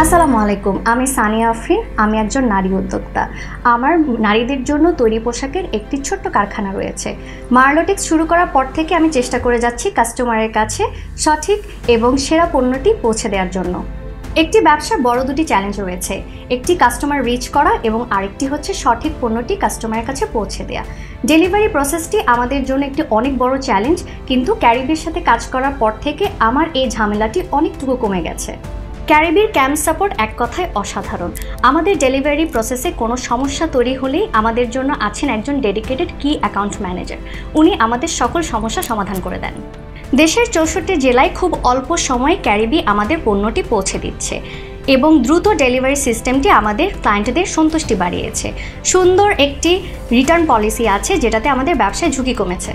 আসসালামু আলাইকুম, আমি সানিয়া আফরিন। আমি একজন নারী উদ্যোক্তা। আমার নারীদের জন্য তৈরি পোশাকের একটি ছোট্ট কারখানা রয়েছে। মার্লোটিক্স শুরু করার পর থেকে আমি চেষ্টা করে যাচ্ছি কাস্টমারের কাছে সঠিক এবং সেরা পণ্যটি পৌঁছে দেওয়ার জন্য। একটি ব্যবসার বড় দুটি চ্যালেঞ্জ রয়েছে, একটি কাস্টমার রিচ করা এবং আরেকটি হচ্ছে সঠিক পণ্যটি কাস্টমারের কাছে পৌঁছে দেওয়া। ডেলিভারি প্রসেসটি আমাদের জন্য একটি অনেক বড় চ্যালেঞ্জ, কিন্তু ক্যারিবির সাথে কাজ করার পর থেকে আমার এই ঝামেলাটি অনেকটুকু কমে গেছে। ক্যারিবির ক্যাম্প সাপোর্ট এক কথায় অসাধারণ। আমাদের ডেলিভারি প্রসেসে কোনো সমস্যা তৈরি হলেই আমাদের জন্য আছেন একজন ডেডিকেটেড কি অ্যাকাউন্ট ম্যানেজার। উনি আমাদের সকল সমস্যা সমাধান করে দেন। দেশের 64 জেলায় খুব অল্প সময়ে ক্যারিবি আমাদের পণ্যটি পৌঁছে দিচ্ছে এবং দ্রুত ডেলিভারি সিস্টেমটি আমাদের ক্লায়েন্টদের সন্তুষ্টি বাড়িয়েছে। সুন্দর একটি রিটার্ন পলিসি আছে, যেটাতে আমাদের ব্যবসায় ঝুঁকি কমেছে।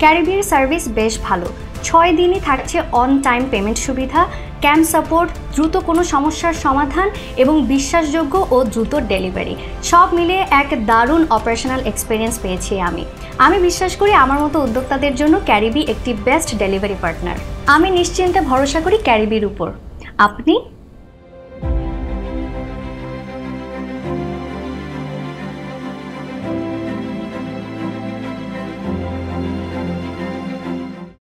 ক্যারিবির সার্ভিস বেশ ভালো। 6 দিনই থাকছে অন টাইম পেমেন্ট সুবিধা, ক্যাম্প সাপোর্ট, দ্রুত কোনো সমস্যার সমাধান এবং বিশ্বাসযোগ্য ও দ্রুত ডেলিভারি। সব মিলিয়ে এক দারুণ অপারেশনাল এক্সপিরিয়েন্স পেয়েছি আমি বিশ্বাস করি আমার মতো উদ্যোক্তাদের জন্য ক্যারিবি একটি বেস্ট ডেলিভারি পার্টনার। আমি নিশ্চিন্তে ভরসা করি ক্যারিবির উপর। আপনি